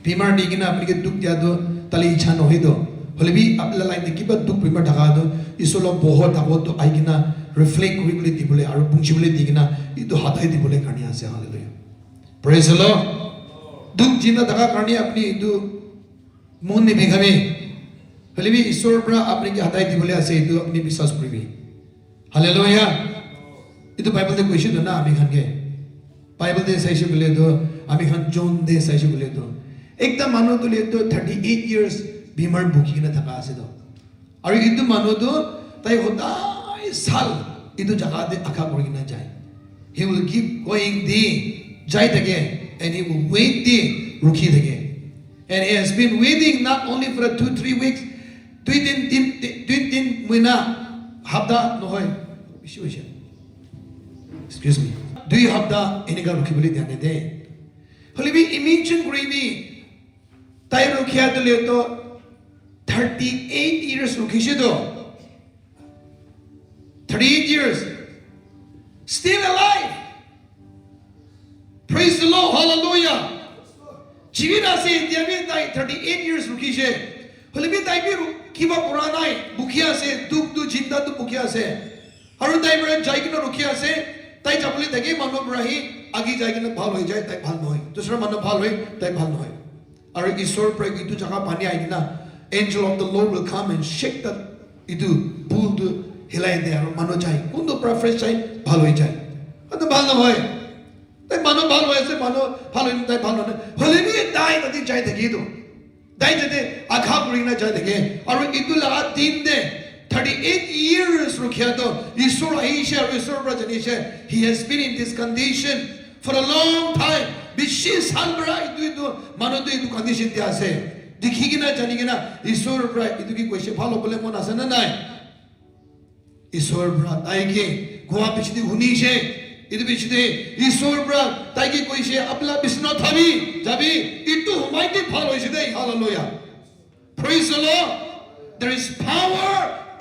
बीमार दिगिना अपनी के दुख दिया दो तले इच्छा नहीं दो होले भी अपने लाइफ में किबा दुख बीमार ढका दो इसोलो बहुत बहुत तो आई किना रिफ्लेक्ट करी बोले दी बोले आरो पुंची बोले दिगिना इतो हाथाई दी बोले करनी आसे हालेलुया प्रेज द लॉर्ड दुख जिंदा ढका करनी अपनी इतो मन ने बेगमे होले भी ईश्वर पर अपने के हाथाई दी बोले आसे इतो अपनी विश्वास करी भी हालेलुया इतो बाइबल दे क्वेश्चन ना आमी खान के बाइबल दे सही से बोले तो आमी खान जॉन दे सही से बोले तो एकदम मानो तो ले तो 38 years बीमार भूखी ना थका आसे तो और इतो मानो तो ताई होता साल इतो जगह दे आखा करी ना जाए he will keep going the जाए तके and he will wait the रुकी तके and he has been waiting not only for 2-3 weeks 2-3 महीना हफ्ता नहोय excuse me 2 हफ्ता इनका रुकी बोले ध्यान दे होले भी इमेजिन करी भी ताई रुकिया तो ले तो 38 years रुकी से तो 38 years still alive praise the Lord hallelujah जीविता से इंडिया में ताई 38 years रुकी से होले भी ताई भी किबा पुराना है बुखिया से दुख दु जिंदा दु बुखिया से और ताई बरे जाई किनो रुकिया से ताई जबले तके मानो बरही आगे जाई किनो भाल हो जाए ताई भाल न होय दूसरा मानो भाल होय ताई भाल न होय और ईश्वर पर इतु जगह पानी आई ना angel of the Lord will come and shake that idu pool to hilai de aro mano jai kundo preference jai bhalo hoi jai ado bhal na hoy tai mano bhal hoy se mano bhal hoy tai bhal na hole ni dai nadi jai thaki do dai jate akha puri na jai thake aro idu la din de 38 years rukhiya to ishwar aisha ishwar prajanisha he has been in this condition for a long time bishi sal bra idu mano to idu condition dia ase दिखी कि ना जानी कि ना ईश्वर पर इतु की question follow बोले मन आसे ना नहीं ईश्वर पर ताई के गुआ पिछली हुनी से इतु पिछले ईश्वर पर ताई की कोई से अपना बिस्नो था भी जबी इतु हमारी फॉलो इसे दे hallelujah praise the Lord there is power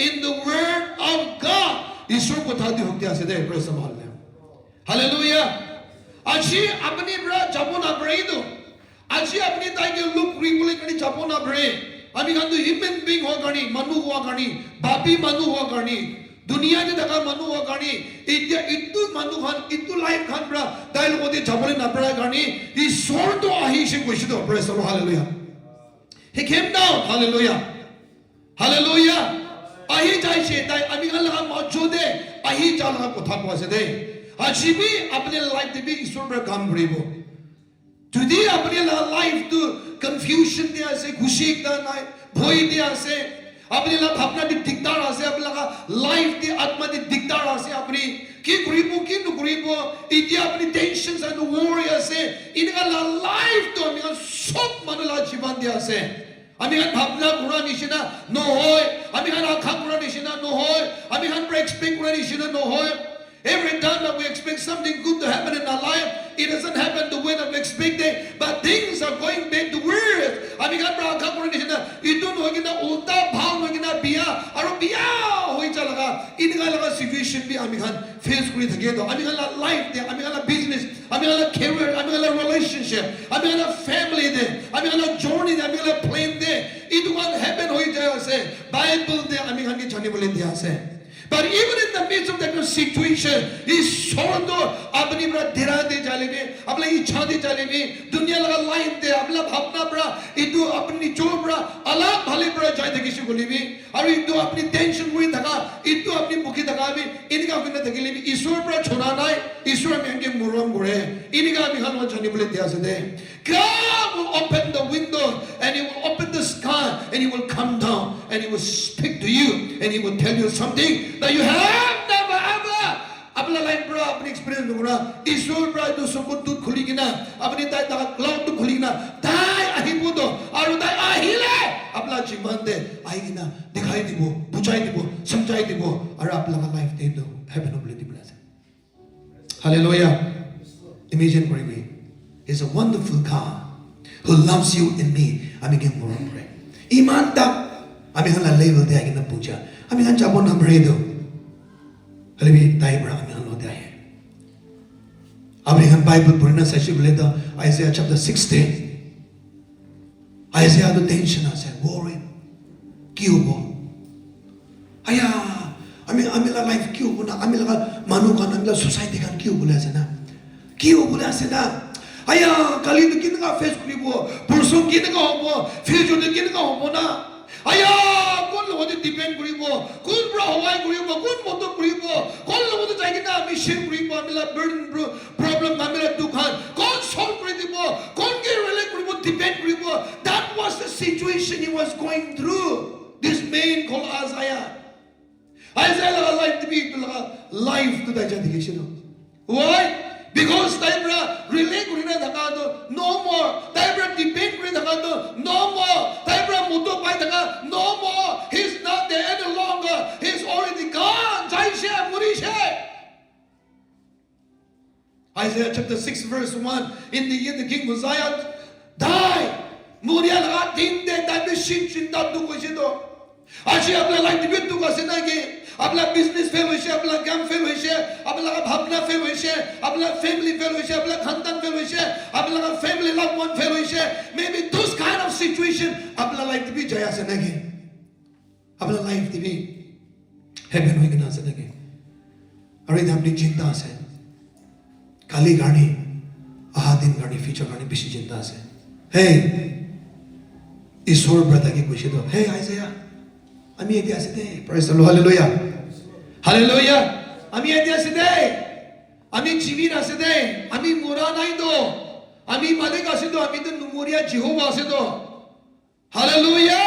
in the word of God ईश्वर को था दी होती आसे दे praise the Lord हालेलुया अच्छी अपनी बड़ा जामुन अपराई दो आज अपनी ताई के लुक रिंगुले कनी चापो ना बरे अभी खान तो ह्यूमन बीइंग हो गनी मनु हुआ गनी बापी मनु हुआ गनी दुनिया के दगा मनु हुआ गनी इत्या इतु मनु खान इतु लाइफ खान बरा ताई लोगों दे चापले ना बरा गनी ईश्वर तो आही से कुछ तो praise the Lord hallelujah he came down hallelujah hallelujah आही जाय से ताई अभी खान लगा मौजूद है आही जा लगा को था को से दे आज भी अपने लाइफ दे भी ईश्वर पर काम करेबो Today अपने लाइफ तो confusion दिया से खुशी का नहीं भोई दिया से अपने ला भावना दी दिक्कत आसे अपने ला लाइफ दी आत्मा दी दिक्कत आसे अपनी की गुरीबो इतिया अपनी टेंशन्स एंड वरी आसे इनका लाइफ तो हमें सब मन ला जीवन दिया से हमें भावना गुरा निशिना नो होय हमें आँखा गुरा निशिना नो होय हमें एक्सपेक्ट गुरा निशिना नो होय every time that we expect something good to happen in our life it doesn't happen the way that we expected but things are going back to worse ami kan pra kha kore nisna itu no gina ulta bhav no gina biya aro biya hoi chalaga inga laga situation bi ami kan face kori thake to ami kan life de ami kan business ami kan career ami kan relationship ami kan family de ami kan journey de ami kan plan de itu kan happen hoi jay ase bible de ami kan ki chani bole diya ase but even in the midst of that situation is sordo apni bra dhira de chale में अपना इच्छा दे चले में दुनिया लगा life दे अपना भावना बड़ा इतो अपनी चोर बड़ा अलग भले बड़ा जाए थे किसी को ले भी और इतो अपनी टेंशन हुई थका इतो अपनी बुकी थका भी इनका बिना थके ले भी ईश्वर बड़ा छोड़ा ना ईश्वर में इनके मुरम गुड़े इनका भी हम वहाँ जाने बोले दिया से दे God will open the window and He will open the sky and He will come down and He will speak to you and He will tell you something that you have never ever अपना life बड़ा अपनी experience में बड़ा ईश्वर बड़ा तो सबको दूध खुली की ना अपनी ताई ता क्लाउड तो खुली की ना ताई आही बोलो और ताई आही ले अपना जीवन दे आएगी ना दिखाई दी वो बुझाई दी वो समझाई दी वो और अपना लाइफ दे दो heaven of little bless hallelujah imagine करें भी He's a wonderful God who loves you and me आमी के मोरम करे ईमान तक आमी हला लेवल दे आगे ना पूजा आमी हन जाबो ना बरे दो हले भी ताई बड़ा आमी हन होते आए अब हम बाइबल पढ़ना सच्ची बोले तो Isaiah chapter 60 Isaiah the tension ase, worried. Kyo bo? Aya, amila life kyo bo na, amila manu kan, amila society kan kyo bo ase na. Kyo bo ase na. Aya, kali to kin ka face kuri bo, pulsong kin ka hobo, future to kin ka hobo na. Aya, kon lo de depend kuri bo, kon bra hawai kuri bo, kon moto kuri bo, kon lo de jai na mission kuri bo, amila burden bro, problem amila dukhan, kon solve kuri bo, kon ke rele kuri bo, depend kuri bo. That was the situation he was going through. This man called Isaiah. Isaiah laga life to be life to the why? Because Taibra relay kurina thakado no more. Taibra depend kurina thakado no more. Taibra muto pai thaka no more. He's not there any longer. He's already gone. Jaishe Murishe. Isaiah chapter 6 verse 1. In the year the king Uzziah died. Muria laga din de taibra shin chinta du koshido. Aji apna life debut tu kasina ke. अपना business fail होइसे अपना काम fail होइसे अपना भावना fail होइसे अपना family fail होइसे अपना खानदान फेल होइसे अपना फैमिली लव वन फेल होइसे maybe those kind of situation अपना लाइफ भी जया से नगे अपना लाइफ भी हेवन होई गना से नगे अरे अपनी चिंता से काली गाड़ी दिन गाड़ी फ्यूचर गाड़ी बेसी चिंता से हे ईश्वर ब्रता की खुशी तो हे आइज़ाया आमी एटी आसिदे praise the Lord hallelujah hallelujah आमी एटी आसिदे आमी जीवित आसिदे आमी मुरा नाई दो आमी मालिक आसिदो आमी तो नुमुरिया जिहोवा आसिदो hallelujah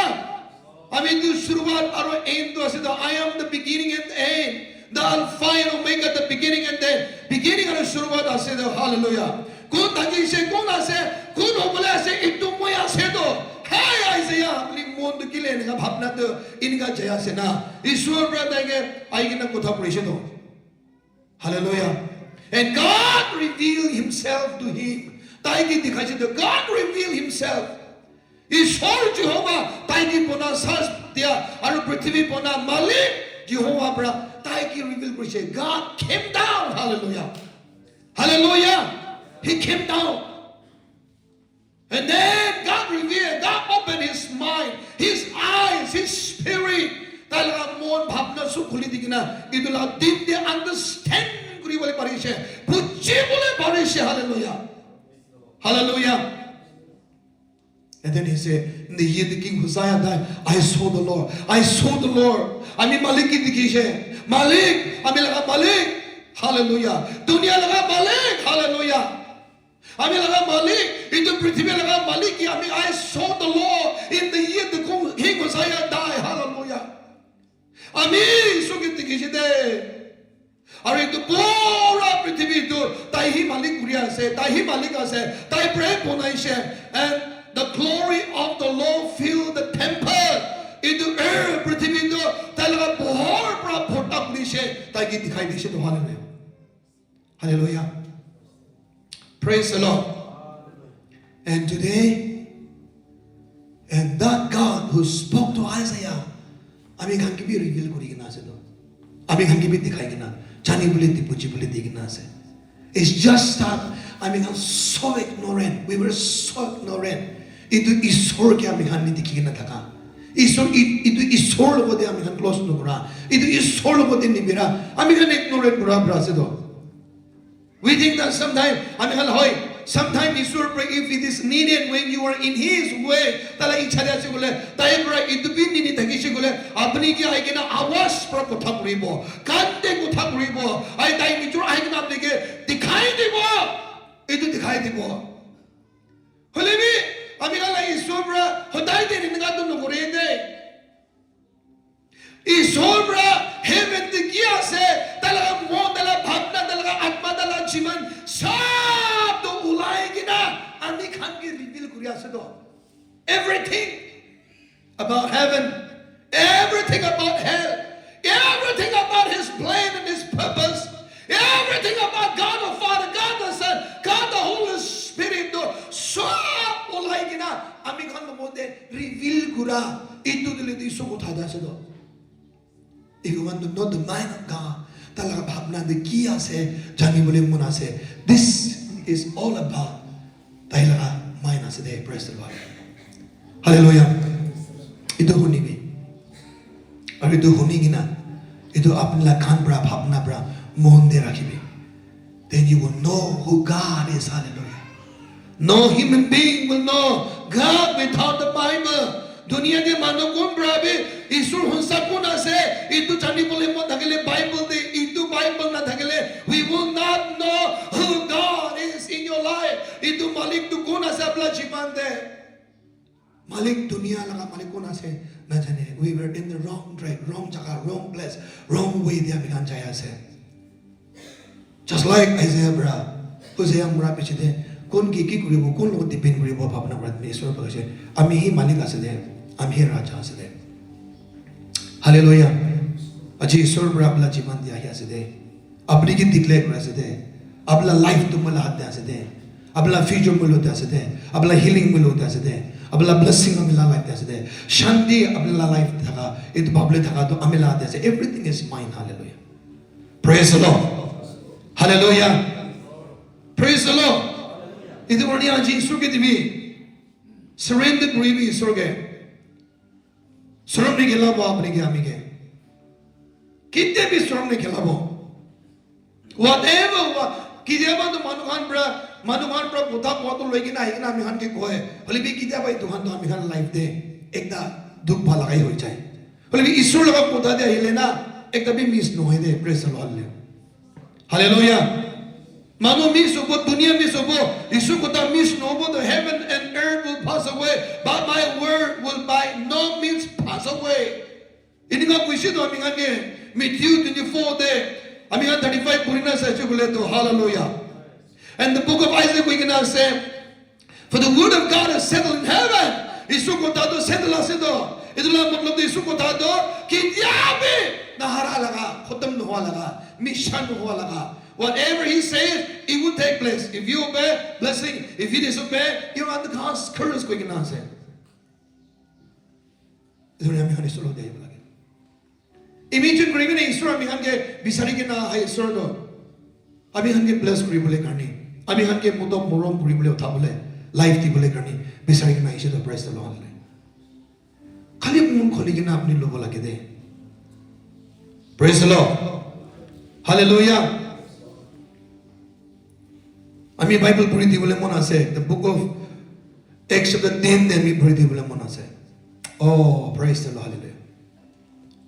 आमी तो शुरुआत और एंड दो आसिदो I am the beginning and the end the alpha and omega the beginning and the beginning और शुरुआत आसिदो hallelujah कौन ताकि से कौन आसे कौन होबले आसे इतु मोय आसिदो Hey Isaiah, अपनी मोंद किले इनका भावना तो इनका जया से ना ईश्वर ब्रता के आएगी ना कुथा परिषद हो Hallelujah. And God revealed Himself to him. ताकि दिखाई से तो God revealed Himself. ईश्वर जिहोवा ताकि पोना सास दिया और पृथ्वी पोना मालिक जिहोवा ब्रा ताकि reveal परिषद God came down. Hallelujah. Hallelujah. He came down. And then God revealed, God opened his mind, his eyes, his spirit. Talaga mon bhavna su khuli digina. Idula din de understand kuri bole parishe. Puchi bole parishe. Hallelujah. Hallelujah. And then he said, in the year the king Uzziah died, I saw the Lord. I saw the Lord. Ami Malik ki dikhishe. Malik. Ami laga Malik. Hallelujah. Dunya laga Malik. Hallelujah. Ami laga Malik, into prithvi laga Malik ki ami I saw the Lord in the year the king Uzziah died. Hallelujah. Ami sugit dikishide. Are to pura prithvi to tahi Malik kuriya se, tahi Malika se, tahi pray ponai se, and the glory of the Lord filled the temple. Into prithvi to talaga bahar pra phota kuri se, tahi dikhai dishe to hallelujah. Hallelujah. Praise the Lord. And today, and that God who spoke to Isaiah, Ami kan ki bhi reveal kori gina se do. Ami kan ki bhi dikhai gina. Jani bole ti puchi bole di gina se. It's just that Ami kan so ignorant. We were so ignorant. Itu Ishwar ke Ami kan ni dikhi gina thaka. Ishwar itu Ishwar logo de Ami kan close no kura. Itu Ishwar logo de ni mera. Ami kan ignorant kura bra se do. We think that sometimes, sometimes Ishwar pray if it is needed when you are in His way. Tala ichhya se bole, tayi pray idupin nini thaki se bole, apni ki aayegi na awas pra kotha puribo, kante kotha puribo, ay tayi nichur aayegi na apne ke dikhai dibo, itu dikhai dibo. Hole bhi, ami kala Ishwar pra hodai de ninga to no kore de. ईश्वर ब्रा heaven दिया से तलगा मों तलगा भावना तलगा आत्मा तलगा जीवन सब तो उलाएगी ना आनी खान के रिवील कुरिया से तो everything about heaven, everything about hell, everything about His plan and His purpose, everything about God the Father, God the Son, God the Holy Spirit तो सब उलाएगी ना आमी खान तो मोंदे रिवील कुरा इतु दिले दिसो को थादा से तो if you want to know the mind of God, talaga bhavna de kiya se, jani bole muna se. This is all about talaga mind ase de. Praise the Lord. Hallelujah. Itu hunimi. Aur itu hunigina. Itu apna khan bra bhavna bra mon de rakhibi. Then you will know who God is. Hallelujah. No human being will know God without the Bible. Dunia ke mano kon brabe isur hunsa kuna se itu chani bole mo thakele Bible de itu Bible na thakele we will not know who God is in your life. Itu malik tu kuna se apna jivan de malik dunia laga malik kuna se na jane we were in the wrong track, wrong jaga, wrong place, wrong way dia bikan jaya se. Just like Isaiah bra, Hosea bra piche de kon ki kuribo kon lo depend kuribo bhavna bra me isur bhagase ami hi malik ase de I'm here Raja Asade. Hallelujah. Aji Isur Brabla Jiman Dia Asade. Abri ki declare Asade. Abla life to Mula Asade. Abla future Mulot Asade. Abla healing Mulot Asade. Abla blessing Amila life Asade. Shanti Abla life Taka. It Babla Taka to Amila Asade. Everything is mine. Hallelujah. Praise the Lord. Hallelujah. Praise the Lord. Itu warni aji Isur ke divi. Surrender Grivi Isur ke. Suram ne khela bo apne ke ami ke kitne bhi suram ne khela bo whatever kijaba to manukan pra buta ko to logi na hi na ami han ke koe holi bi kitya bai duhan to ami han life de ekda dukh bha lagai hoi jai holi bi isur laga buta de hi lena ekda bhi miss no hoy de praise the Lord. Hallelujah. Mano miss obo dunia miss obo isu kota miss no obo the heaven and earth will pass away but my word will by no means pass away. Ini ka kuisi to ami nge Matthew 24 de ami 35 purina sa chukule to hallelujah. And the book of Isaiah we can say for the word of God is settled in heaven. Isu kota to settle ase to idula matlab isu kota to kitya na hara laga khatam no hua laga mission no hua laga. Whatever he says, it will take place. If you obey, blessing. If you disobey, you're on the curse quick and answer. Imagine bringing an Isra, Ami Hanke, Bisarikina, High Surdo. Ami Hanke bless Gribule Karni. Ami Hanke Mutom Morom Gribule Tabule. Life Tibule Karni. Bisarikina Isha to praise the Lord. Kalipum Koligina Apni Lobola Gede. Praise the Lord. Hallelujah. Ami Bible puri di bole mona se the book of Acts chapter 10 then we puri di bole mona se. Oh, praise the Lord. Hallelujah.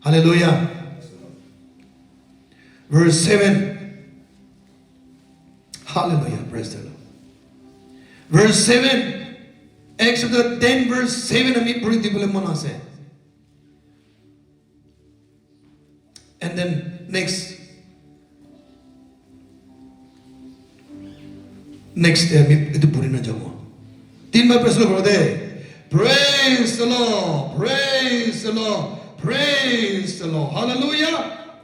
Hallelujah. Verse 7. Hallelujah. Praise the Lord. Verse 7. Acts chapter 10 verse 7 ami puri di bole mona se. And then next itu puri na jago. Tin baar praise the Lord. Praise the Lord. Praise the Lord. Praise the Lord. Hallelujah.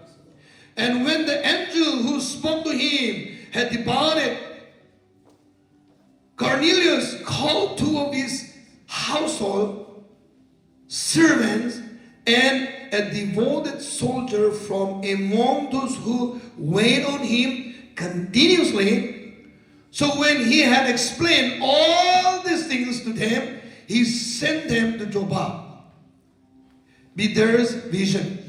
And when the angel who spoke to him had departed, Cornelius called two of his household servants and a devoted soldier from among those who wait on him continuously. So when he had explained all these things to them, he sent them to Joppa. Peter's vision.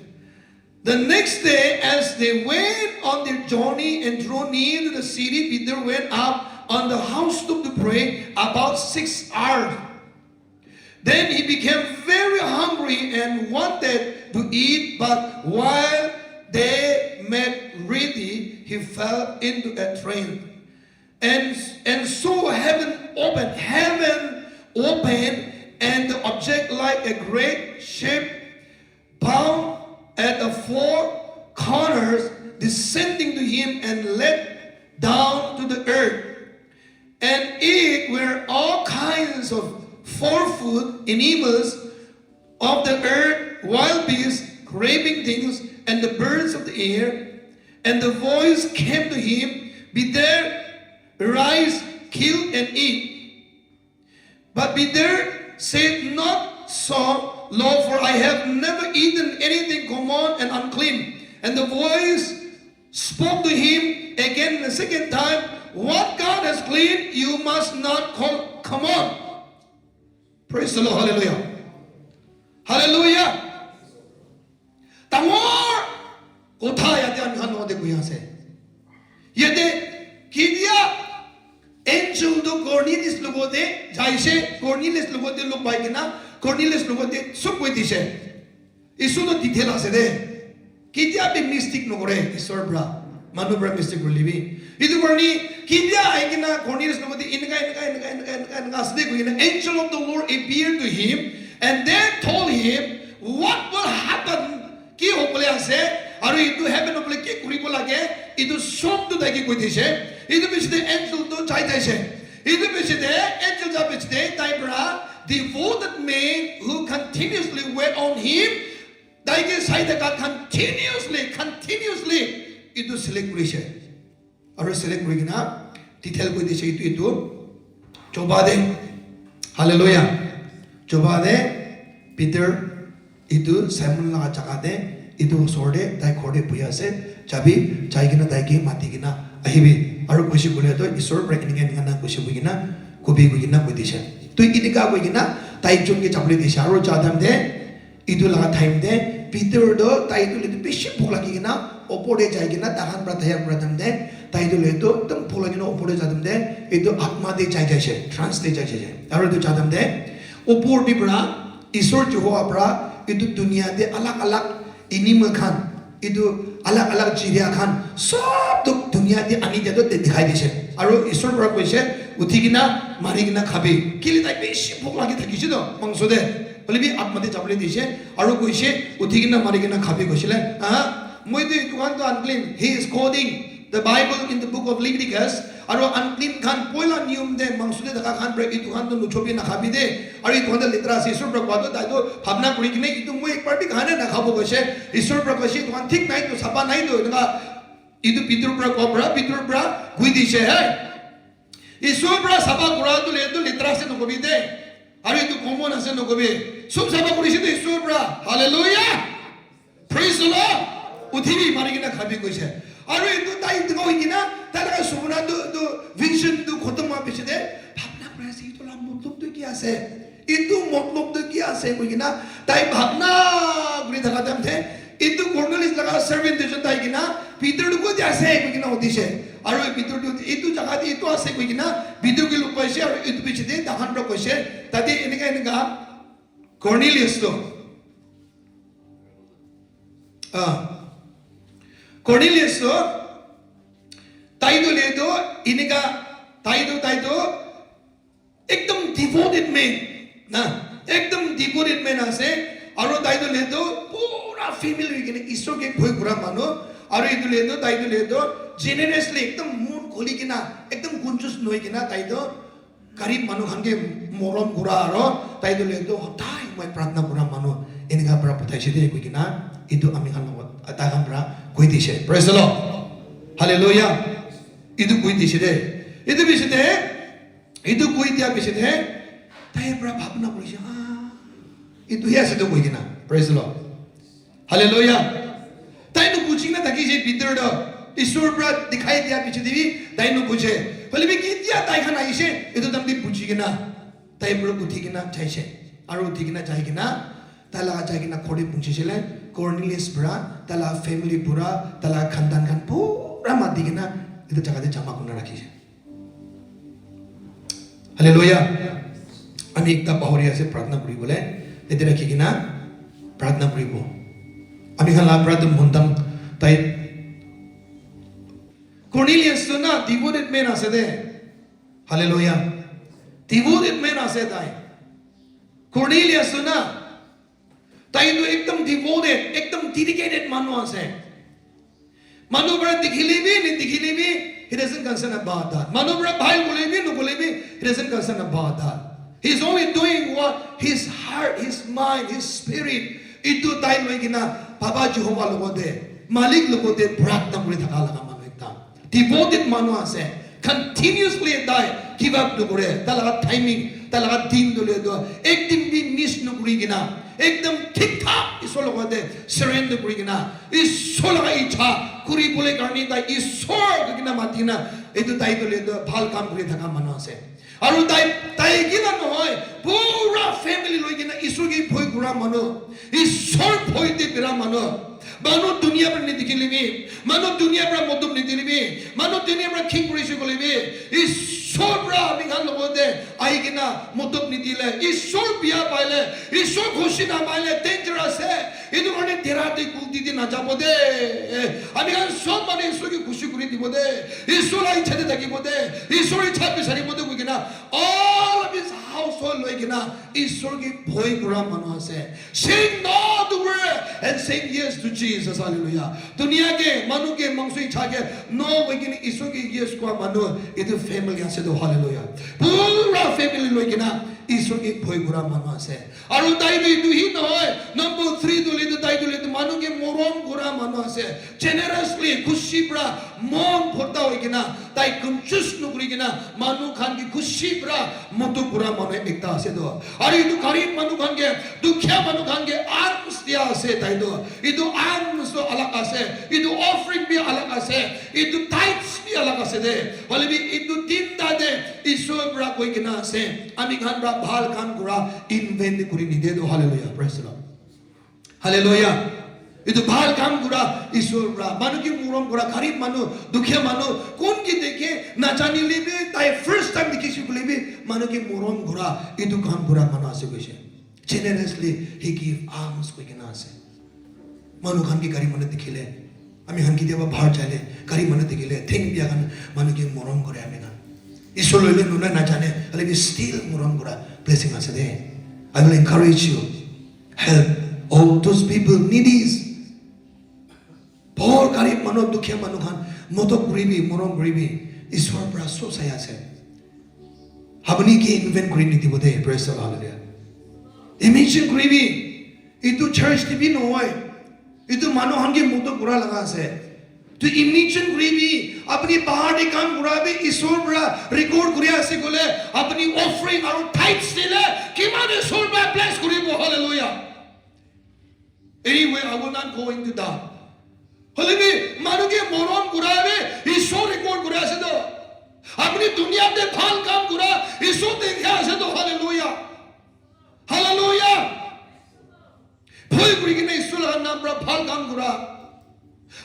The next day, as they went on their journey and drew near to the city, Peter went up on the housetop to pray about 6 hours. Then he became very hungry and wanted to eat, but while they made ready, he fell into a trance. And so heaven opened, and the object like a great ship bound at the four corners descending to him and let down to the earth. And it were all kinds of four-foot animals of the earth, wild beasts, creeping things, and the birds of the air. And the voice came to him, "Be there, rise, kill and eat." But Peter said, "Not so, Lord, for I have never eaten anything common and unclean." And the voice spoke to him again the second time, "What God has cleaned, you must not call common." Praise the Lord. Hallelujah. Hallelujah. Tamor kotha yate amhan ode kuya se. Yete kidia angel do Cornelius lugode jaise Cornelius lugode lug baigena Cornelius lugode sub koi dise. Isu do detail ase de. Kidia be mystic no gore isor bra manu bra mystic relivi. Idu korni kidia aigena Cornelius lugode inga asde kuina angel of the Lord appeared to him and then told him what will happen. Ki hopole ase aru itu heaven hopole ki kuribo lage itu sob to dagi koi dise itu bisde angel to chai jaise itu bisde angel ja bisde taibra devoted man who continuously wait on him daige saida ka continuously itu select kurise aru select kurigina detail koi dise itu coba de hallelujah coba de Peter itu Simon la chakade itu sorde dai khode puya se chabi chaigina dai ke mati gina ahibi aru kushi kule to isor breaking ngana kushi bugina kubi bugina kudisha tu idika bugina tai chung ke chapli disha aru chadam de itu la time de Peter do tai tu le beshi bhuk lagi gina opode jaigina tahan prataya pradam de tai tu le to tam bhuk lagi na opode jadam de itu atma de jai jaise trans de jaise aru tu chadam de opor bi bra isor jo apra itu dunia de alak-alak animal khan itu alak-alak jiria khan sob to dunia de ani jado te dikhai dise aru isor bra koise uthigina marigina khabe kili tai beshi bhok lagi thakise to mangso de bolibi atmate chaple dise aru koise uthigina marigina khabe koisile moi de dukan to unclean he is quoting the Bible in the book of Leviticus aru unclean khan poila niyam de mangso de daka khan break itu khan to nuchobi na khabi de aru itu khan litra se isor bra kwado dai to bhabna kuri kine itu moi ekbar bi khana na khabo koise isor bra koise itu khan thik nai to sapa nai to nga itu pitur bra kobra pitur bra gui dise hai isor bra sapa kura to le to litra se no kobi de aru itu common ase no kobi sub sapa kuri se to isor bra hallelujah praise the Lord uthibi marigina khabi koise aru itu tai to hoigina tala sumuna do vision do khotma biside bhabna prase itu la matlab to ki ase itu matlab to ki ase hoigina tai bhabna guri thaka jamthe itu Cornelius laga servant de jata hoigina Peter ko jase hoigina odise aru Peter itu jaga di itu ase hoigina Peter ke luk paise aru itu biside dahan ro koise tadi enega Cornelius to Cornelius to taido ledo inika taido ekdam devoted man na ekdam devoted man ase aru taido ledo pura family gine isor ke bhoi pura mano aru idu ledo taido ledo generously ekdam moon kholi kina ekdam gunjus noi kina taido garib manu khange morom pura aro taido ledo hotai moi pratna pura mano inika pura putai side ko kina idu ami khan ata khan pra koi dise praise the Lord hallelujah idu koi dise de idu biside idu koi dia biside tai bra bhabna korise idu hi ase to koi kina praise the Lord hallelujah tai no buchina taki je Peter do isor bra dikhai dia biside bi tai no buje bole bi ki dia tai khan aise idu tam bi buchigina tai bra uthigina jaise aru uthigina jaigina tala jaigina khodi punchile Cornelius bra tala family pura tala khandan khan pura madigina itu jaga de jama kuna rakhise hallelujah ami ekta bahori ase pratna kuri bole ete rakhigina pratna kuribo ami khala pradam hundam tai Cornelius to na devoted man ase de hallelujah devoted man ase dai Cornelius to na tai to ekdam devoted ekdam dedicated manu ase manu bra dikhili bi ni dikhili bi he doesn't concern about that manu bra bhai bole bi no bole bi he doesn't concern about that he's only doing what his heart his mind his spirit itu tai loi gina baba Jehovah logode malik logode pratna kuri thaka laga manu ekta devoted manu ase continuously die give up to gore tala timing tala din dole do ek din bi miss no kuri gina ekdam thik thak isor logode surrender kuri gina isor laga icha kuri bole karni tai isor gina matina etu tai dole do bhal kam kuri thaka manu ase aru tai gina no hoy pura pura mano. Isor poite pira mano. Mano dunia per nidikilibi. Mano dunia per modum nidilibi. Mano dunia per king prisikulibi. Isor pra amikhan lobode. Aigina modum nidile. Isor biya paile. Isor khushina paile. Dangerous hai. Idu kane terate kulti di na japode. Amikhan sob mane isor ki khushi kuri di bode. Isor ai chade dagi bode. Isor ai chapi sari bode kuigina. All of his household loigina. Isor ki boy kura mano ase. Sing no the word and say yes to Jesus. Hallelujah. Dunia ke manu ke mangsui chage no begin isor ke yes ko manu itu family ase do. Hallelujah. Pura family loigina isor ke boy kura manu ase. Aru dai du hi no hoy. Number 3 do le dai do le manu ke morom kura manu ase. Generously khushi pra mon phota hoigina dai kumchus nu kurigina manu khan ki khushi pra motu kura manu ekta ase do. Aru itu garib manu khan ke dukhya manu khan ke arms dia ase dai do. Itu arms do alag ase. Itu offering bhi alag ase. Itu tithes bhi alag ase de. Hole bhi itu tinta de isor pra koi kena ase. Ami khan pra bhal kam kura invent kuri ni de do. Hallelujah. Praise the Lord. Hallelujah. Itu bhal kam kura isor pra manu ki murom kura garib manu dukhya manu kon ki dekhe na jani lebe tai first time dekhe shi lebe manu ki murom kura itu kam kura manu ase koise. Generously he give alms koi kena ase. Manu khan ki garib manu dikhile ami khan ki deba bhar chale garib manu dikhile thank biya khan manu ki morom kore ami khan isor loile nuna na jane ale bi still morom kora blessing ase de. I will encourage you, help all those people needies. Bahut garib manu dukhya manu khan moto gribi morom gribi isor pra so saya ase habni ki invent kuri ni dibode. Praise the Lord. Hallelujah. Imagine gribi itu church ti bi no hoy. Itu manu hange moto pura laga ase. To imagine gribi apni bahar de kam pura be isor pura record kuriya ase gole apni offering aru tithes dile kimane isor ba bless kuribo. Hallelujah. Anyway, I will not go into that. Hallelujah. Manu ke morom pura be isor record kuriya ase do. Apni dunia de bhal kam pura isor dekha ase do. Hallelujah. Hallelujah. Bhoi kuri kine isor laga naam pra bhal kam pura.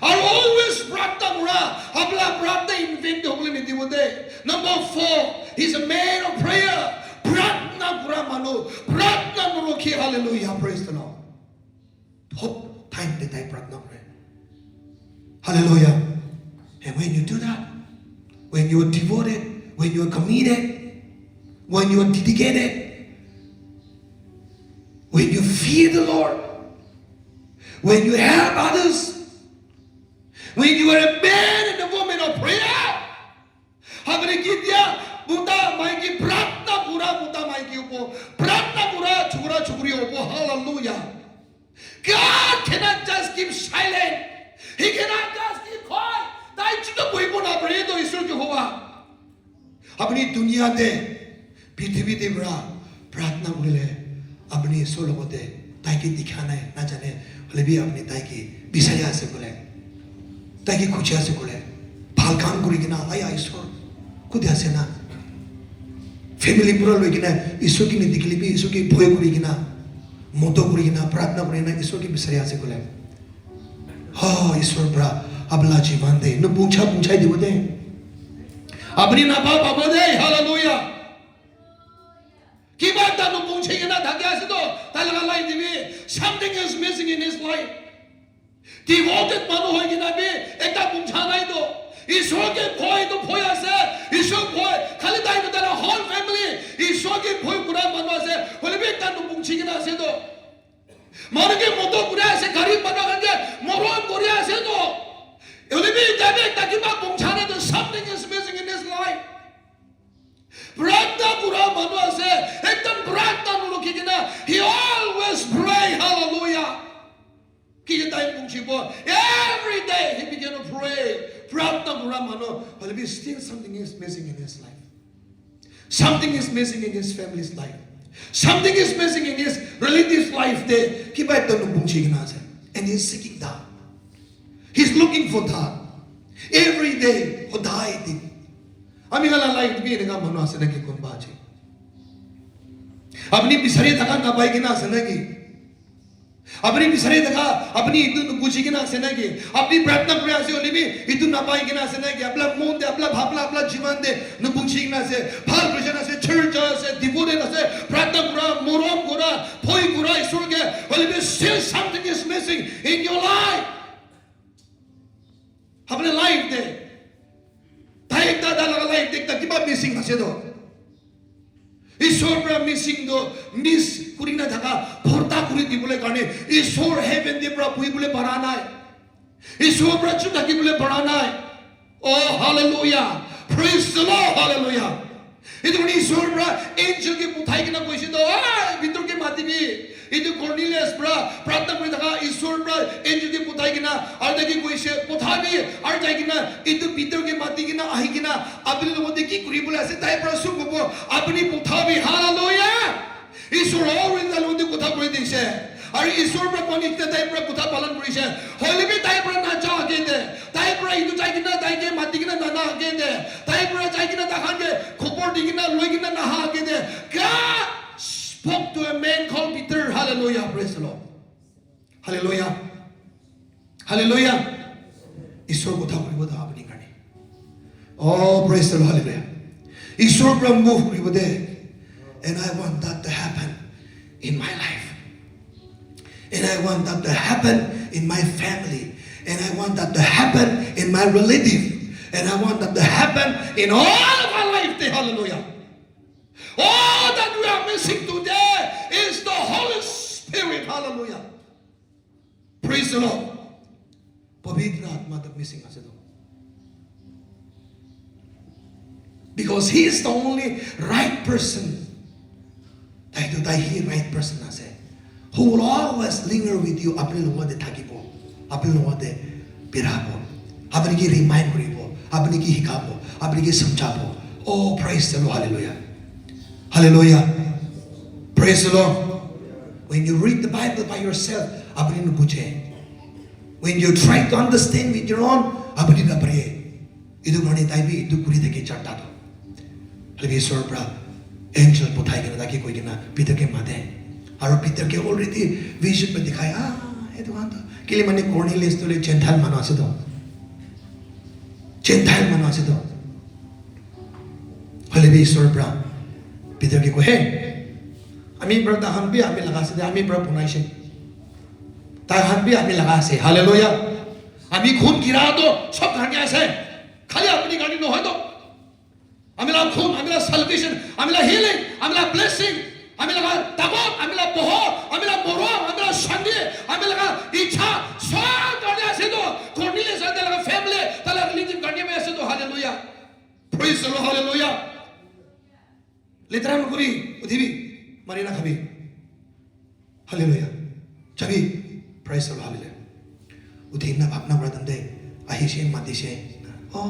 Are always prarthna kura. Apna prarthna invent hobole niti bode. Number 4, he's a man of prayer. Prarthna kura manu. Prarthna nurokhi. Hallelujah. Praise the Lord. Hope time that I prarthna pray. Hallelujah. And when you do that, when you are devoted, when you are committed, when you are dedicated, when you fear the Lord, when you help others, when you are a man and a woman of prayer, हमने की दिया बुता माई की प्रार्थना पूरा बुता माई की ऊपर प्रार्थना पूरा छुरा छुरी ऊपर. Hallelujah. God cannot just keep silent. He cannot just keep quiet. ताई चितो कोई बोला पड़े तो ईश्वर क्यों हुआ? अपनी दुनिया दे पृथ्वी दे बड़ा प्रार्थना बोले अपनी ईश्वर लोगों दे ताई की दिखाना है ना जाने हले भी अपनी ताई की बिसाया से बोले ताकि कुछ ऐसे कोले भाल काम करी कि ना आया ईश्वर कुछ ऐसे ना फैमिली पूरा लोग कि ना ईश्वर की निधि के लिए भी ईश्वर की भोय करी कि ना मोटो करी कि ना प्रार्थना करी ना ईश्वर की बिसरिया से कोले हाँ ईश्वर बड़ा अबला जीवन दे न पूछा ही दिवो दे अपनी ना बाबा दे. हालेलुया. की बात था न पूछे कि ना था क्या से तो तालगा line दिवी something is missing in his life. Devoted manu hoy gina be ekta punchana hi do ishwar ke bhoy to bhoy ase ishwar bhoy khali dai to tara whole family ishwar ke bhoy pura manu ase hole be ekta to punchi gina ase do manu ke moto pura ase garib manu gange morom kori ase do hole be jabe ekta ki ba punchana to something is missing in his life. Prarthna pura manu ase ekdam prarthna nu rokhi gina he always pray. Hallelujah. Every day he began to pray. But still something is missing in his life. Something is missing in his family's life. Something is missing in his relative's life. And he's seeking that. He's looking for that. Every day. अपनी बिसरे थका ना पाएगी ना सनगी अपनी बिसरे देखा अपनी इतु बुझी के ना से ना के अपनी प्रार्थना करे से ओली भी इतु ना पाई के ना से ना के अपना मोन दे अपना भावना अपना जीवन दे न बुझी के ना से भाल प्रजन से चर्च से दिवोरे ना से प्रार्थना करा मोरम करा भोई करा ईश्वर के ओली भी still something is missing in your life अपने लाइफ दे ताइक दा लगा लाइफ देखता कि बात मिसिंग ना से दो ईश्वर पर मिसिंग दो मिस कुरिना धका भरता कुरी दिबले काने ईश्वर हेवन दे पर पुई बोले बढ़ाना है ईश्वर पर चुटा की बोले बढ़ाना है ओ hallelujah praise the Lord hallelujah इधर कोनी ईश्वर पर एंजल के पुथाई के ना कोई से दो भीतर के माती भी इधर कॉर्नेलियस पर प्रार्थना करे धका ईश्वर पर एंजल के पुथाई के ना और देखी कोई से पुथा भी और जाए के ना इधर भीतर के माती के ना आई के ना अपने लोगों देखी कुरी बोले ऐसे ताई पर सुन को अपनी पुथा भी हालेलुया ईश्वर और इन लोगों को कुथा करे दिसे और ईश्वर पर कोनी इतने ताई पर कुथा पालन करे से होली भी ताई पर ना जा के दे ताई पर इधर जाए के ना ताई के माती के ना ना के दे ताई पर जाए के ना ताखान के खोपर दी के ना लोई के ना नहा के दे God spoke to a man called Peter hallelujah praise the Lord hallelujah hallelujah ईश्वर कुथा करे बोधा अपनी करने oh praise the Lord hallelujah ईश्वर पर मूव करे बोधे and I want that to happen in my life and I want that to happen in my family and I want that to happen in my relative and I want that to happen in all of our life hallelujah all that we are missing today is the Holy Spirit hallelujah praise the Lord पवित्र आत्मा तक missing है तो because he is the only right person that he right person as who will always linger with you apne logo de thakibo apne logo de pirabo apne ki remind koribo apne ki hikabo apne ki samjhabo oh praise the Lord hallelujah hallelujah praise the Lord when you read the Bible by yourself apne nu bujhe when you try to understand with your own apne na pare idu mane taibi idu kuri de ke chatta to lebi sorbra angel puthai ke na ki koi ke na Peter ke mate और Peter के already vision में दिखाया ये तो वहाँ तो के लिए मैंने कॉर्नेलियस तो ले जेंटाइल माना से दो हले भी ईश्वर ब्रा पीटर के को है आमी ब्रा ताहन भी आमी लगा से दे आमी ब्रा पुनाई से ताहन भी आमी लगा से हालेलुया आमी खून गिरा दो सब घाटिया से खाली अपनी गाड़ी नो है तो आमी ला खून आमी ला सल्वेशन आमी ला हीलिंग आमी ला ब्लेसिंग आमिला ताबो आमिला पोहो आमिला मोरो आमिला शांति आमिला इच्छा सब करने ऐसे तो कॉर्नेलियस ऐसे लगा फैमिली तला रिलीजन करने में ऐसे तो hallelujah praise the Lord hallelujah लिटरल कुरी उधीबी मरीना खबी हालेलुया चबी प्रेज द लॉर्ड हालेलुया उधीना भावना बरतन दे आहिशे मादिशे ओ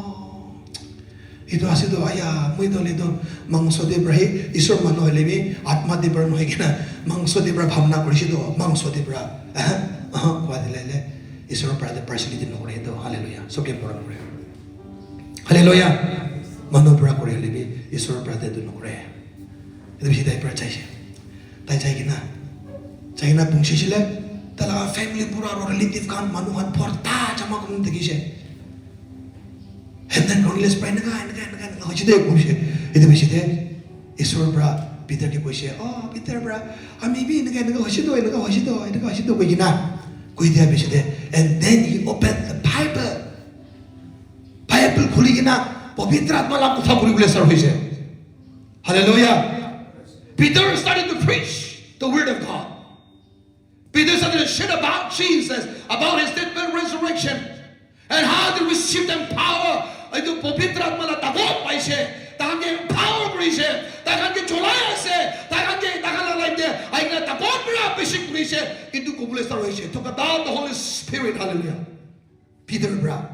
itu asih tu ayah mui tu lihat mangso de berahi Isor mano lebi atma de beran hoy kena mangso de beran bhamna kori situ mangso de beran kuat lele Isor beran personality no kore itu haleluya so ke beran kore haleluya mano beran kore lebi Isor beran itu no kore itu bisa dai beran cai kena bungsi sila tala family pura relative kan manuhan porta cama kamu tegi and then Cornelius pray naga hojide kushe itu bisite Isor bra Peter ke kushe oh Peter bra ami bi naga hojido ko gina koi dia bisite and then he opened the Bible khuli gina pavitra atma la kotha kuri bole sar hoise hallelujah Peter started to preach the word of God Peter started to share about Jesus about his death and resurrection and how they received them power itu pavitra atma la tagot paise tahan ke power paise tahan ke cholaya se tahan la life de aina tagot pra basic paise itu kubule star hoise to down the Holy Spirit hallelujah Peter bra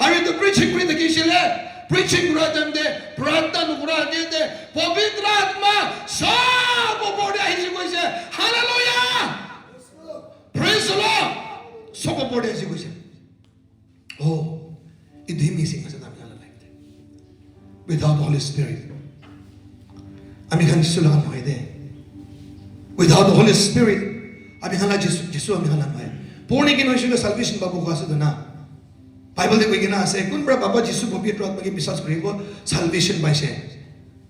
are the preaching with the kishile preaching radam de prathan gura de pavitra atma sab bode aise koise hallelujah praise the Lord sab bode aise koise oh it is missing as a life without the Holy Spirit ami kan sulakan hoy de without the Holy Spirit अभी हाला जिसु अभी हाला नोए पूर्ण के नोशिंग salvation बाबू कासे तो ना बाइबल देखो कि ना ऐसे कुन बड़ा बाबा जिसु पवित्र आत्मा के विश्वास करेंगे salvation बाइसे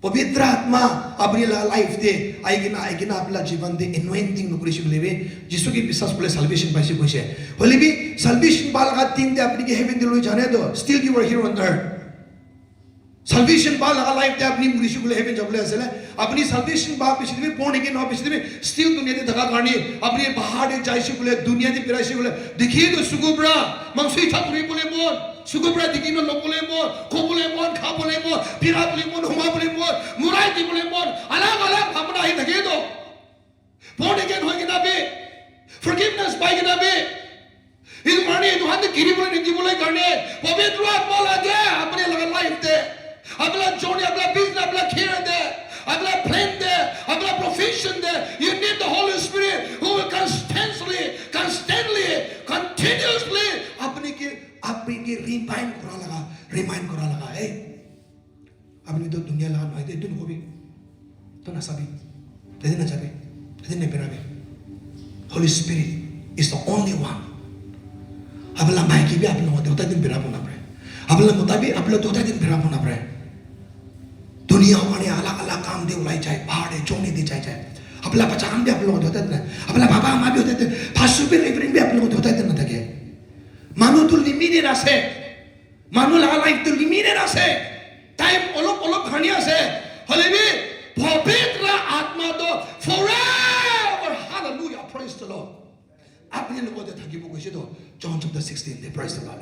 पवित्र आत्मा अपनी लाइफ दे आएगी ना अपना जीवन दे anointing नुकरी शिव लेवे जिसु की विश्वास बोले salvation बाइसे कोई से होली भी salvation बाल का तीन दे अपनी के heaven दिलोई जाने दो still you are here on earth salvation बाल का लाइफ दे अपनी मुरीशु बोले heaven जब ले ऐसे ले अपनी salvation बाल पिछले में born again हो पिछले में still दुनिया दे धक्का करनी अपनी बाहर दे जाइशु बोले दुनिया दे पिराशु बोले दिखिए तो सुगुब्रा मंगसुई ठाकुरी बोले मोर सुगुब्रा दिखी नो लोग बोले मोर खो बोले मोर खा बोले मोर पिरा बोले मोर हुमा बोले मोर मुराई दी बोले मोर अलग अलग भावना ही दिखिए तो born again होएगी ना बे forgiveness पाएगी ना बे इस मारने दुहान दे गिरी बोले निकी बोले करने पवित्र आत्मा लगे अपने लगा लाइफ दे अपना जोड़ी अपना बिजनेस अपना खेल दे अपना प्लान दे अपना profession they you need the Holy Spirit who will constantly continuously अपने के रिमाइंड करा लगा है अपनी तो दुनिया लगा नहीं दे तुम को भी तो ना सभी दे ना जाबे दे नहीं बेराबे Holy Spirit is the only one अपना माइकी भी अपना होता है दिन बेराबो ना पड़े अपना मुताबिक अपना तो होता है दिन बेराबो ना पड़े दुनिया वाले अलग अलग काम दे उलाई जाए पहाड़े चोने दे जाए अपना पचान भी अपने लोग होता है अपना बाबा अम्मा भी होते थे फासु भी रेफरेंस भी अपने लोग होता है ना तके मानो तो लिमिटे रासे मानो लगा लाइफ तो लिमिटे रासे टाइम ओलोक खनिया से हले भी पवित्र आत्मा तो forever hallelujah praise the Lord अपने लोगों दे थकी बुक तो John chapter 16 they praise the Lord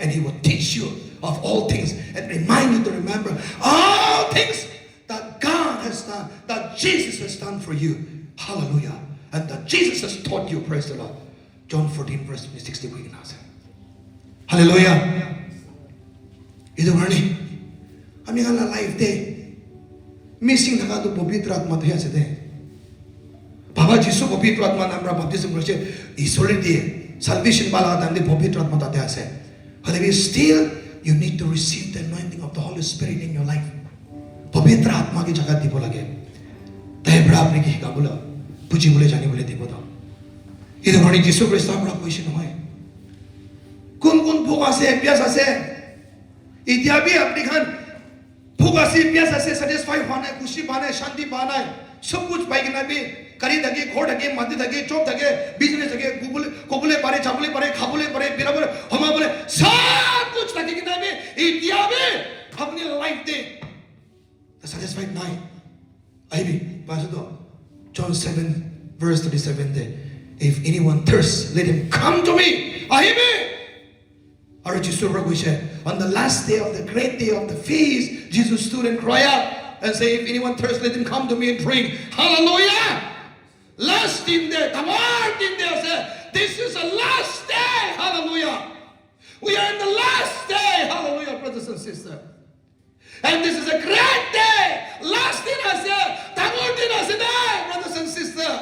and he will teach you of all things and remind you to remember all things that God has done, that Jesus has done for you. Hallelujah. And that Jesus has taught you. Praise the Lord. John 14 verse 60. Hallelujah. Ito gani. Ami nga life day. Missing na ka to pavitra atma to yan sa day. Baba Jisu pavitra atma namra baptism ko siya. Isolate salvation bala ka tanda pavitra atma tatya sa. Hallelujah. Still, you need to receive the anointing of the Holy Spirit in your life. पवित्र आत्मा की जगह दीपो लगे तय बड़ा अपने की का बोला पूजी बोले जानी बोले दीपो था इधर बड़ी जिसु क्रिस्ता बड़ा क्वेश्चन है कौन भूखा से प्यासा से इतिया भी अपनी खान भूखा से प्यासा से सैटिस्फाई होना है खुशी पाना है शांति पाना है सब कुछ पाएगी ना भी करी दगे खोड़ दगे मध्य दगे चौक दगे बिजनेस दगे कोबुले पारे चाबुले पारे खाबुले पारे बिरा पारे हमा बोले सब कुछ लगेगी ना भी इतिया भी अपनी life they satisfied night. Ivy, Pastor John 7 verse 37 there. If anyone thirsts, let him come to me. Ivy. Our Jesus said, on the last day of the great day of the feast, Jesus stood and cried out and said, if anyone thirsts, let him come to me and drink. Hallelujah. Last in there, the word in there said, this is the last day. Hallelujah. We are in the last day. Hallelujah, brothers and sisters. And this is a great day. Last दिन ऐसे, तंगोर दिन ऐसे day, brothers and sisters.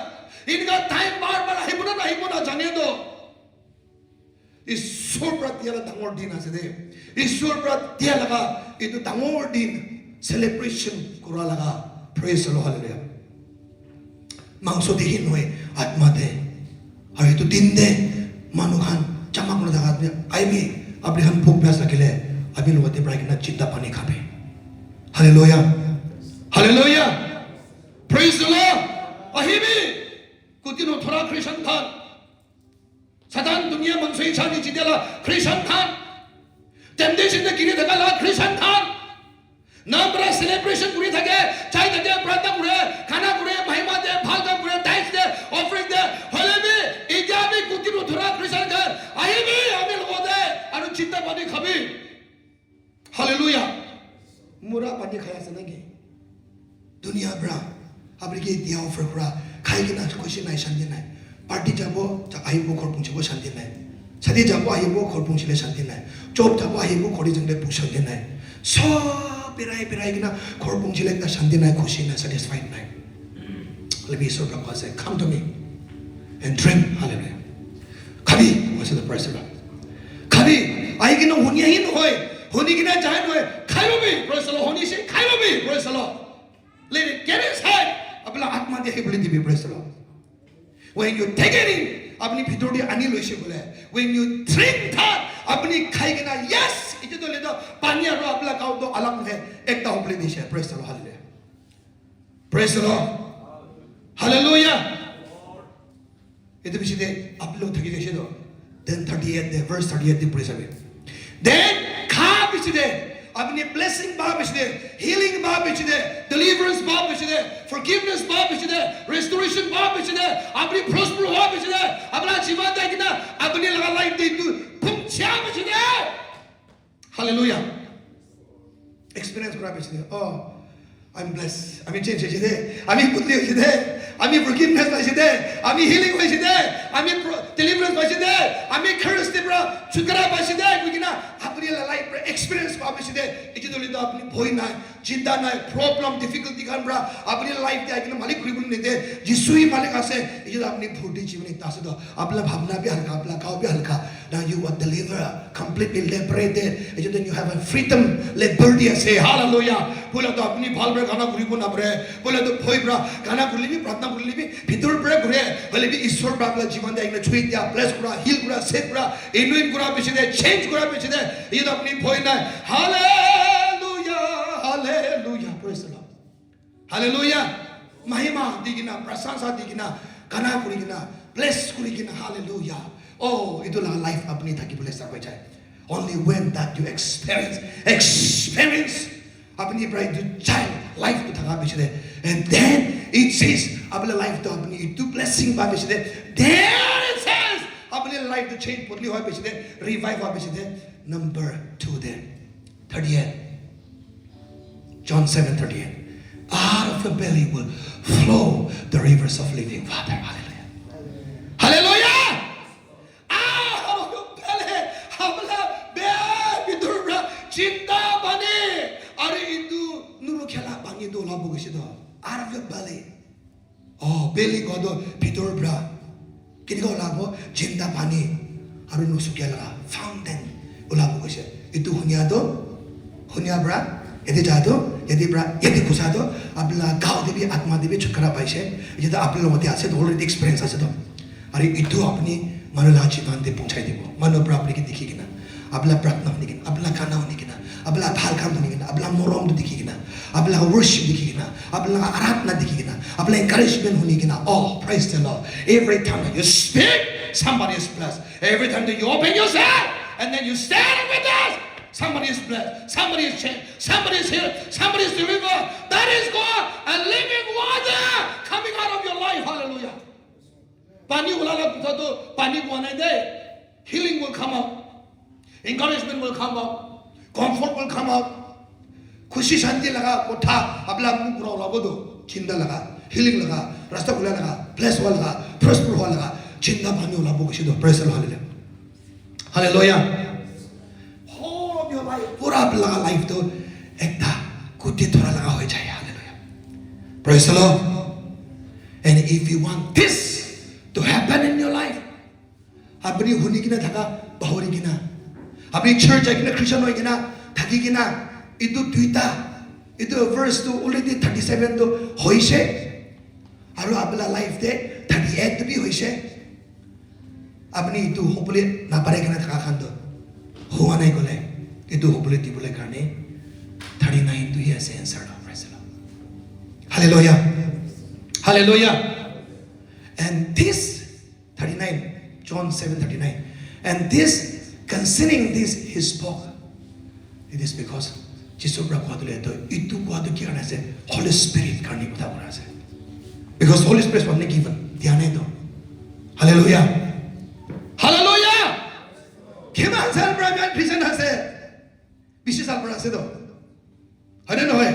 इनका time बार नहीं बोना जाने दो. ईश्वर प्रत्ये तंगोर दिन ऐसे दे. ईश्वर प्रत्ये लगा इतो तंगोर दिन celebration करा लगा. Praise the Lord, hallelujah. मांसो दिहिन हुए आत्मा दे. और इतो दिन दे मानुखान चमक न दगा दे. आई भी अपने हम भूख प्यास लगे अभी लोग दे बड़ा कितना चिंता पानी खाते. Hallelujah. Hallelujah. Praise the Lord. Ahimi kutino thora Christian than. Satan dunia manusia chani jidela Christian than. Temptation de kini thakala Christian than. Nambra celebration puri thake, chai thake, prata pure, khana pure, mahima de, bhalga pure, tithes de, offering de. Hallelujah. Ijabi kutino thora Christian than. Ahimi amil hode anu chinta pani khabi. Hallelujah. मुरा पानी खाया से नहीं दुनिया बड़ा अब ये दिया ऑफर करा खाएगी ना खुशी नहीं शांति नहीं पार्टी जाबो आई वो खोर पुंछे वो शांति नहीं शादी जाबो आई वो खोर पुंछे ले शांति नहीं जॉब जाबो आई वो खोरी जंगले पुंछ शांति नहीं सब पिराई की ना खोर पुंछे ले ना शांति नहीं खुशी नहीं satisfied नहीं लेकिन ईश्वर का पास है come to me and drink hallelujah कभी वैसे तो praise the Lord कभी आई की ना हुनिया ही न होए होनी की ना चाहे न होए खाइलो भी praise the Lord होनी से खाइलो भी praise the Lord let it get inside अपना आत्मा देखे बोले दी भी praise the Lord when you take it in अपनी भितरी आनी लोइसे बोले when you drink that अपनी खाई के ना yes इसे तो ले दो पानी आरो अपला काउ तो अलग है एक ता होपले दिशे praise the Lord hallelujah praise the Lord hallelujah इधर भी सीधे आप लोग थकी कैसे दो then 38 the verse 38 the praise अभी then खा भी सीधे अपनी blessing बाप बिचदे healing बाप बिचदे deliverance बाप बिचदे forgiveness बाप बिचदे restoration बाप बिचदे अपनी prosper बाप बिचदे अपना जीवन दे किना अपनी लगा लाइफ दे तू पुंछा बिचदे hallelujah experience करा बिचदे oh I'm blessed I'm change बिचदे I'm बुद्धि बिचदे I'm forgiveness बिचदे I'm healing बिचदे I'm deliverance बिचदे I'm curse बिचदे छुटकारा बिचदे क्योंकि ना अपनी लाइफ experience बाप बिचदे इसे तो ले दो अपनी भोई ना चिंता ना problem difficulty kan bra अपनी लाइफ दे आके मालिक रिबुल ने दे जिसुई मालिक आसे इसे तो अपनी भूटी जीवन इतना से दो अपना भावना भी हल्का अपना काव भी हल्का now you are delivered completely liberated इसे तो you have a freedom liberty say hallelujah बोला तो अपनी भाल ब्रे गाना गुरी को ना ब्रे बोला तो भोई ब्रा गाना गुरी भी प्रार्थना गुरी भी भीतर ब्रे गुरे बोले भी ईश्वर ब्रा अपना जीवन दे एक ने छुई दिया bless गुरा heal गुरा save गुरा anoint गुरा बिचदे change गुरा बिचदे ये तो अपनी भोई ना Hallelujah, praise the Lord. Hallelujah. Mahima digina, prasansa digina, kana kurigina, bless kurigina. Hallelujah. Oh, itulah life apni thaki boleh start baca. Only when that you experience apni bright child life to thaka bichde, and then it says apni life to apni itu blessing ba bichde. Then it says apni life to change potli hoy bichde, revive ba bichde. Number 2 then 38. John 7:38. Out of the belly will flow the rivers of living water. Hallelujah. Hallelujah. Out of the belly, hamla be bidurra cinta bane. Are itu nuru khela bangi do labu gesido. Out of your belly. Oh, belly godo bidur bra. Kini ko labu cinta bane. Are nu sukela fountain ulabu gesi. Itu hunya bra. यदि जादो यदि ब्रा यदि कुसादो अपना गाँव देवी आत्मा देवी छुटकारा पाइसे ये तो अपने लोगों ते आसे तो ऑलरेडी एक्सपीरियंस आसे तो अरे इतो अपनी मनोला जीवन दे पहुंचाई देबो मनो प्राप्ति की दिखी किना अपना प्रार्थना होने किना अपना खाना होने किना अपना थाल काम होने किना अपना मोरम दिखी किना अपना वर्शिप दिखी किना अपना आराधना दिखी किना अपना encouragement होने किना oh praise the Lord every time that you speak somebody is blessed every time that you open yourself and then you stand with us somebody is blessed, somebody is changed, somebody is healed, somebody is delivered. That is God, a living water coming out of your life. Hallelujah. Pani ulala putado, pani buanade. Healing will come out, encouragement will come out, comfort will come out. Khushi shanti laga kotha apna muh pura lagodo, chinda laga, healing laga, rasta khula laga, bless hua laga, prosper hua laga, chinda pani ula bokishido. Praise the Lord. Hallelujah. Hallelujah. पूरा लगा life तो एकता कुटी थोड़ा लगा हो जाए hallelujah praise the Lord and if you want this to happen in your life अपनी हुनी की ना थका बहुरी की ना अपनी church की ना Christian होई की ना थकी की ना इतो ट्वीटा इतो verse तो already 37 तो होई से आरो अपना लाइफ दे 38 तो भी होई से अपनी इतो hopefully ना परे की ना थका खान तो हुआ नहीं कोले itu boleh dibulai karena 39 tu yes answered praise the Lord hallelujah hallelujah and this 39 John 7:39 and this concerning this he spoke it is because Jesus berkata itu kuat kirana se Holy Spirit karena kita berasa because Holy Spirit हमने given ध्यान itu hallelujah hallelujah gimana sel berapa Kristen hase विशेष आप बना से दो हरे न होए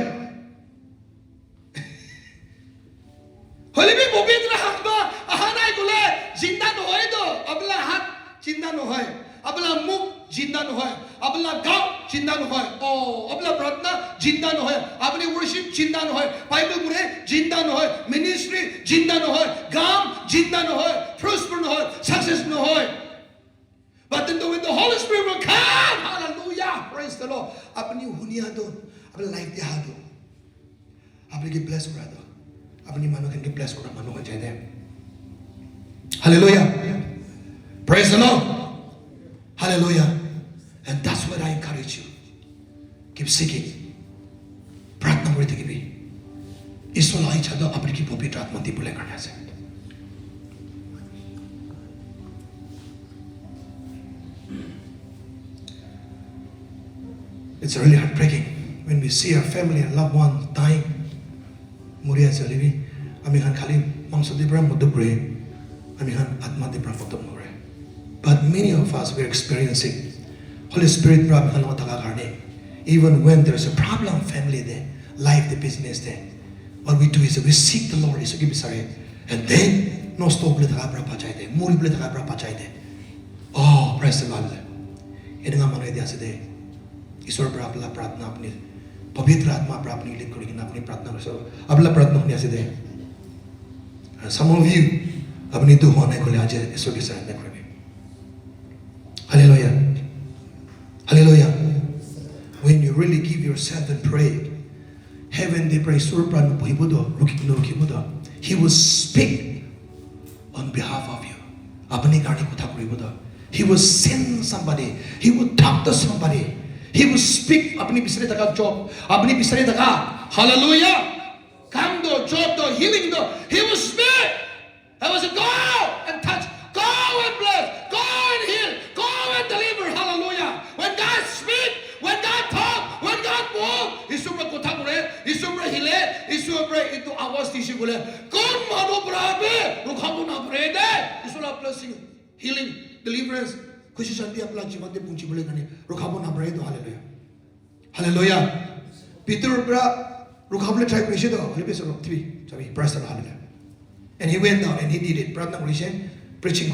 होली भी पवित्र हाथ बा आहाना गुले जिंदा न होए दो अबला हाथ जिंदा न होए अबला मुख जिंदा न होए अबला गाँव जिंदा न होए ओ अबला प्रार्थना जिंदा न होए अपनी वर्शिप जिंदा न होए बाइबल मुरे जिंदा न होए मिनिस्ट्री जिंदा न होए गाँव जिंदा न होए prosper न होए सक्सेस न होए but then when the Holy Spirit will come hallelujah praise the Lord अपनी हुनिया दो अपनी लाइफ दिहा दो अपने की bless करा दो अपनी मानो के bless करा मानो हो जाए Hallelujah. Praise the Lord. Hallelujah. And that's what I encourage you. Keep seeking. प्रार्थना करते कि भी ईश्वरलाई इच्छा दो अपनी की पवित्र आत्मा दी बुले करने से. It's really heartbreaking when we see our family and loved one dying. Muria se levi, ami han khali mangso di bram modupre, ami han atma di bram modupre. But many of us we are experiencing Holy Spirit bram han otaka karne. Even when there is a problem, family there, life, the business there, what we do is we seek the Lord. Is give sorry, and then no stop le thaka bram pachai de, muri le thaka bram pachai de. Oh, praise the Lord. Ini ngamane dia se ईश्वर पर अपना प्रार्थना अपनी पवित्र आत्मा पर अपनी लिख करेंगे ना अपनी प्रार्थना करो अपना प्रार्थना होने से दे some of you अपनी दुख होने को ले आज ईश्वर के सामने करेंगे Hallelujah Hallelujah when you really give yourself and pray heaven they pray ईश्वर पर वही बोलो रुकी बोलो he will speak on behalf of you अपनी गाड़ी को था कोई बोलो he will send somebody he will talk to somebody He will speak अपनी बिसरे तक job, अपनी बिसरे तक hallelujah, काम दो, job दो, healing दो. He will speak. I was go and touch, go and bless, go and heal, go and deliver. Hallelujah. When God speak, when God talk, when God move, Isu पर कोथा करे, Isu पर हिले, Isu पर itu आवाज तीसी बोले. कौन मानो बराबर रुखाबो ना बरे दे. Isu ला blessing, healing, deliverance. खुशी शांति अपना जीवन दे पूंजी बोले करने रुखाबो ना बरे दो हालेलुया हालेलुया पीटर ब्रा रुखाबले ट्राई करिसे दो हालेलुया सो थ्री सभी press the hallelujah and he went down and he did it प्रार्थना करिसे preaching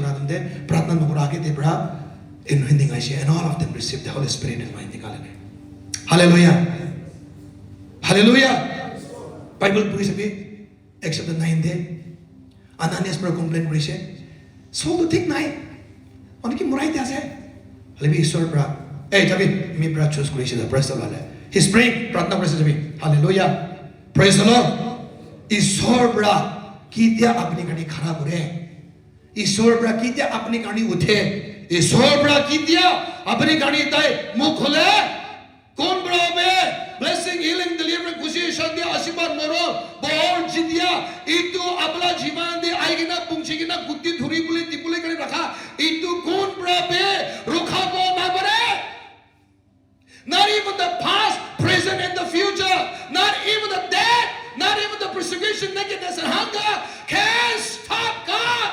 करा दंदे प्रार्थना नकरा के दे ब्रा anointing आइसे and all of them received the Holy Spirit and anointing hallelujah hallelujah Bible Puri सभी except the 9 day Ananias पर complain करिसे so to take 9 उनकी मुराई क्या है? हालेलुया ईश्वर प्रा जबी मी प्रा चूज करी से press the Lord he is praying प्रार्थना करे से जबी हालेलुया praise the Lord ईश्वर प्रा कीतिया अपनी गाड़ी खड़ा करे ईश्वर प्रा कीतिया अपनी गाड़ी उठे ईश्वर प्रा कीतिया अपनी गाड़ी ताई मुंह खोले कौन बड़ा में blessing healing deliverance खुशी शांति आशीर्वाद मोरो बहुत जिंदिया इतु अपना जीवन दे आएगी ना पुंछी की ना गुत्ती धुरी बुले तिपुले करे रखा इतु कौन बड़ा में रुखा को ना बरे not even the past present and the future not even the death not even the persecution nakedness and hunger can stop God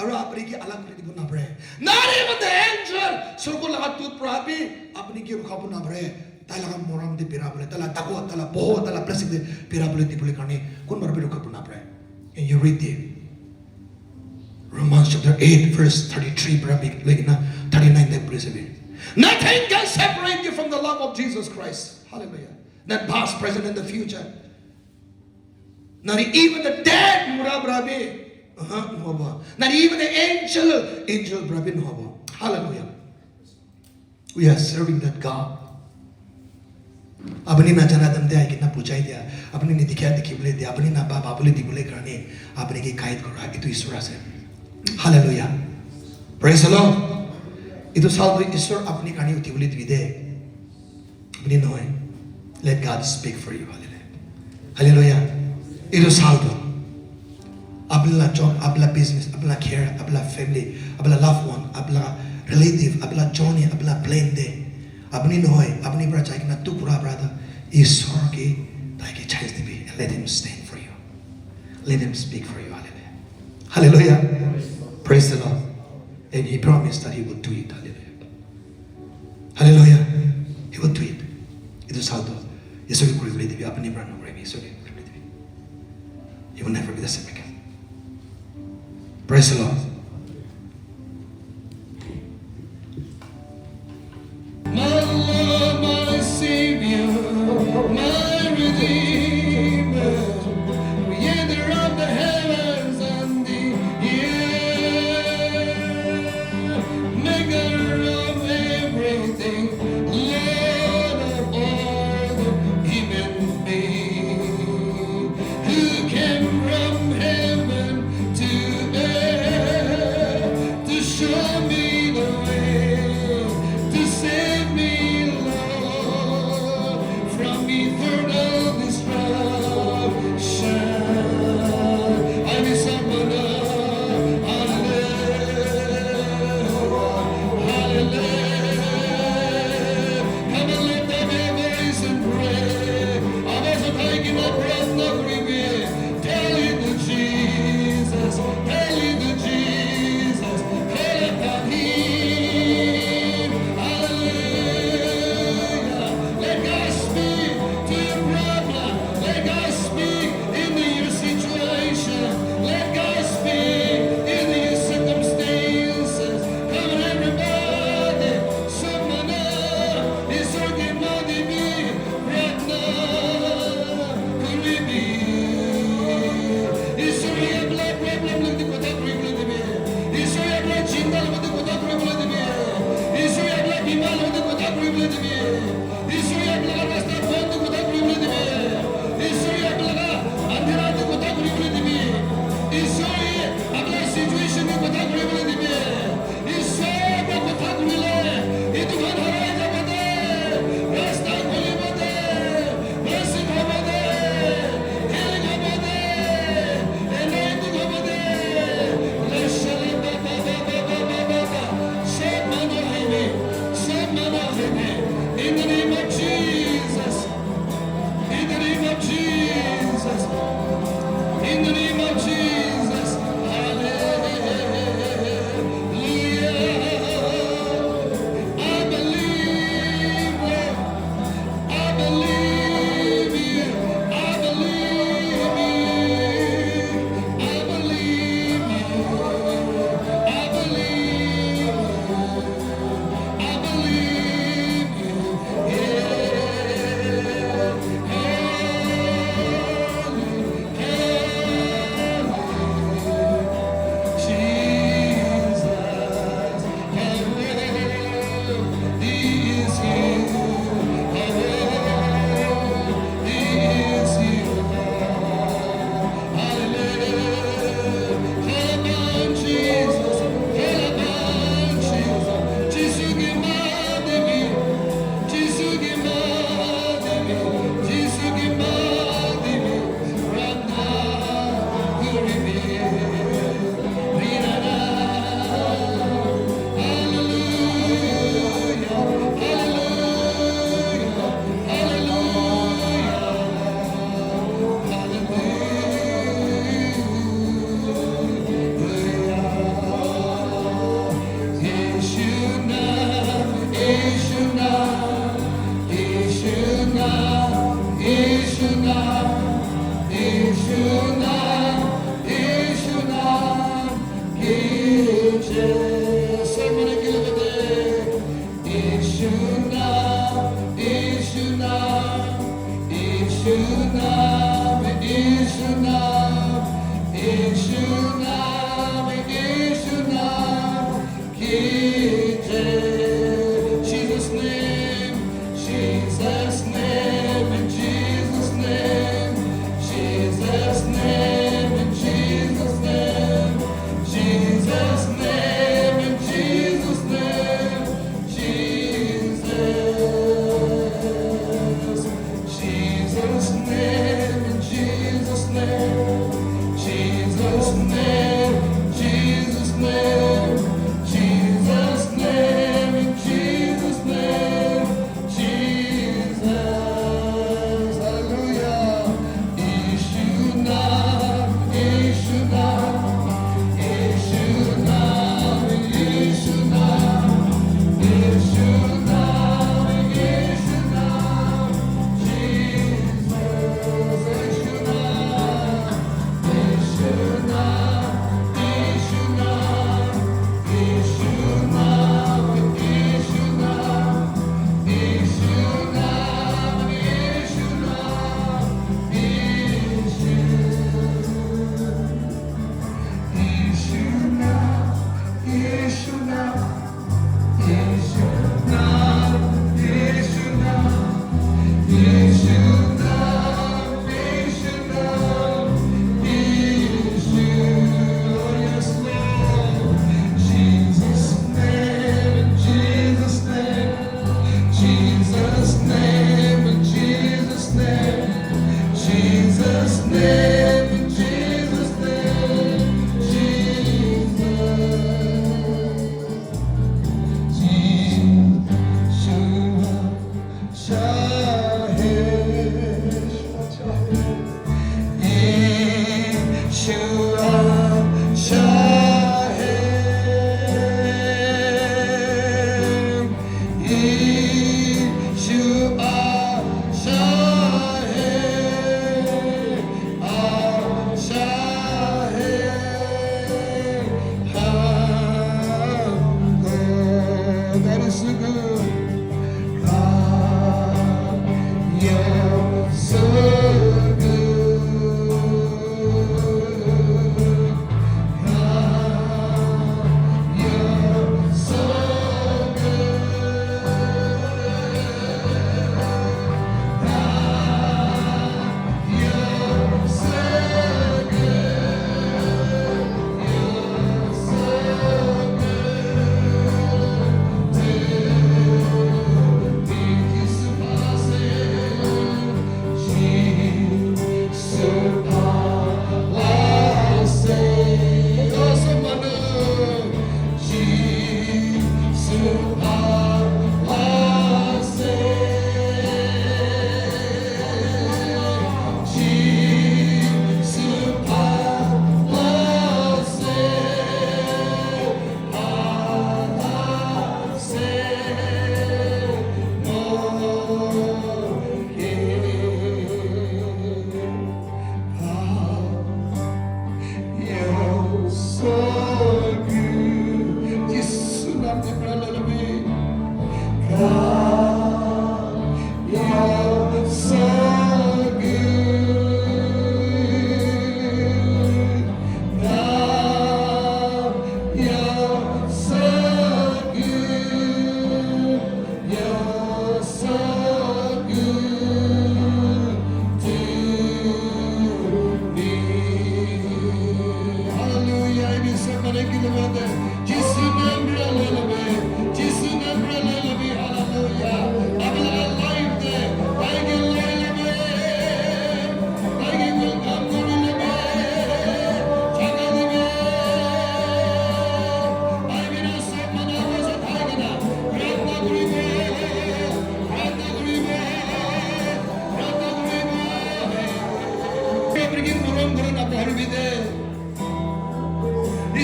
और अपनी की अलग अपनी को ना बरे not even the angel सुरको लगा तूत प्रापी अपनी की रुखा को ना बरे ताला मोरम दे पिरा बोले ताला ताको ताला बहुत ताला प्लसिक दे पिरा बोले दी बोले करने कौन बार भी रुका पुना पड़े and you read the Romans chapter 8 verse 33 probably like na 39 that praise be nothing can separate you from the love of Jesus Christ hallelujah not past present and the future not even the dead mura brabe not even the angel brabe no hallelujah we are serving that God अपनी ना जाना दम दे कितना पूछाई दिया अपनी ने दिखाया दिखी बोले दिया अपनी ना बाबा बोले दी बोले करने अपने की कायद करो आगे तो ईश्वर से हालेलुया प्रेज द लॉर्ड इतो साल तो ईश्वर अपनी कहानी उठी बोले दी दे अपनी नो है let God speak for you hallelujah इतो साल तो अपना जॉब अपना बिजनेस अपना केयर अपना फैमिली अपना लव वन अपना रिलेटिव अपना जॉनी अपना प्लान दे अपनी नो है अपनी बड़ा चाहिए ना तू पूरा ब्रदर ईश्वर की ताकि चाहिए दे भी let him stand for you let him speak for you hallelujah praise the Lord and he promised that he would do it hallelujah he would do it itu saldo ईश्वर की कुरित लेती भी अपनी बड़ा नो करेगी ईश्वर की कुरित लेती भी you will never be the same again praise the Lord My Lord, my Savior, my Redeemer, Creator of the heavens and the earth, Maker of everything, Lord of all the human beings, who came from heaven to earth.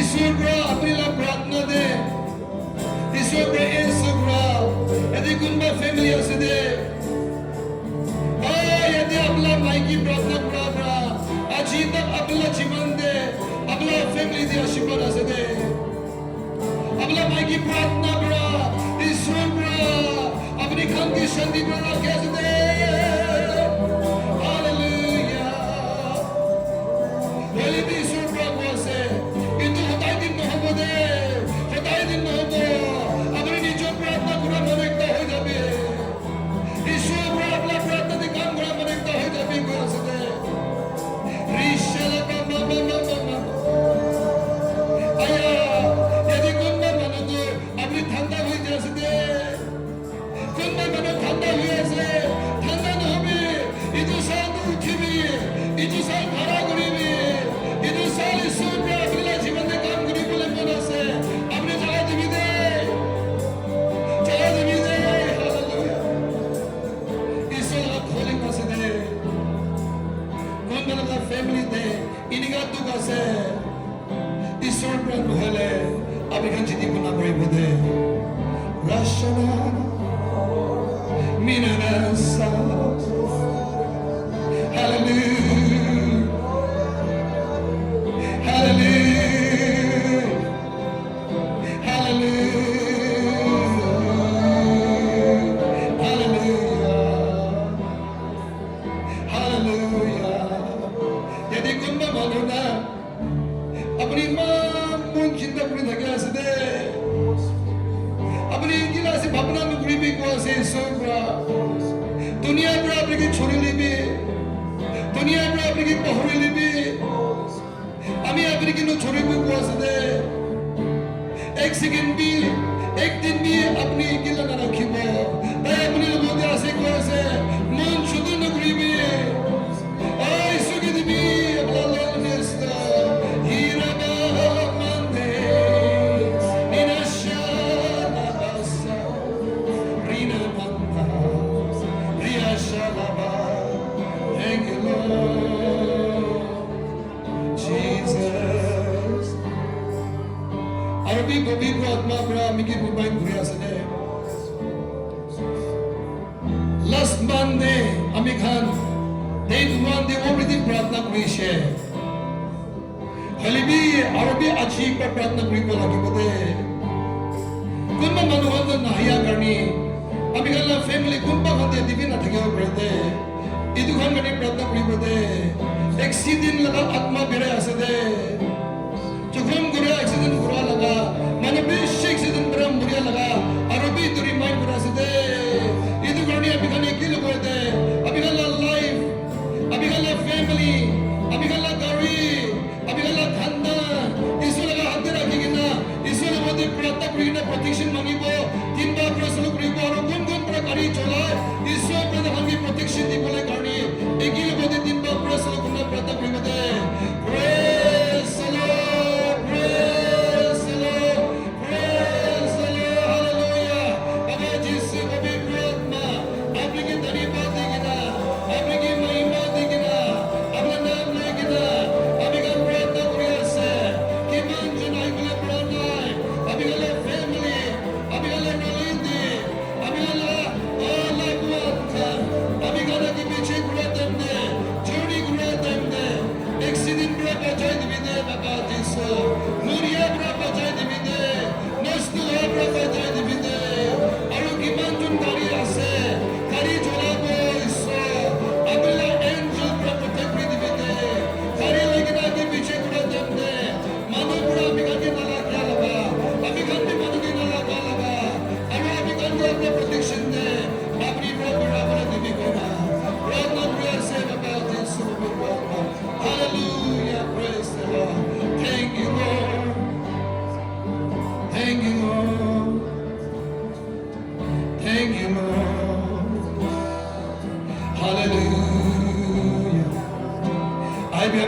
Ishwar pra apnila pratna de Ishwar pra answer pra यदि कुनबा family ase de यदि आपला मायकी प्रार्थना करा pra आजी तक आपला जीवन दे आपला family de आशीर्वाद ase de आपला मायकी प्रार्थना करा ईश्वर pra अपनी खानगी शांति pra कैसे दे family de inigato kasi ईश्वर pra buhale abigan jiti puna pray bude rashana minarasa hallelujah hallelujah hallelujah hallelujah यदि कुंभ मानो ना अपनी माँ मुन चिंता पूरी थके आसे दे अपनी इंगिला से भावना में पूरी भी को आसे सोपरा दुनिया पर अपने की छोरी लिबी दुनिया पर अपने की पहुरी लिबी अमी अपने की नो छोरी भी को आसे दे एक सेकंड भी एक दिन भी अपनी इंगिला ना रखी बो ताई अपनी लोगों के आसे को आसे मुन शुद्ध नगरी भी Pabibro atma pra miki bubai bhuri asane last Monday ami khan date one de obriti pratna kuri she halibi arabi achi pa pratna kuri ko lagi bote kunma manuhan na hiya karni ami khan la family kunba khate divina thagyo brete idu khan gani pratna kuri bote accident laga atma bere asade Jukram gurya accident gura laga मैंने बीस accident बड़ा मुरिया लगा अरबी तो remind करा सके इधर करनी अभी खाने की लोग होते अभी खाला life अभी खाला family अभी खाला गाड़ी अभी खाला धंधा इसमें लगा हाथ रखेंगे ना इसमें लोगों ने प्रार्थना करेंगे ना protection मांगी वो तीन बार प्रश्न करेंगे और कौन प्रकारी चला इसमें प्रधान की protection दी बोले करनी एक ही लोगों ने तीन बार प्रश्न करना प्रार्थना करेंगे praise the Lord praise the Lord Hallelujah. I be a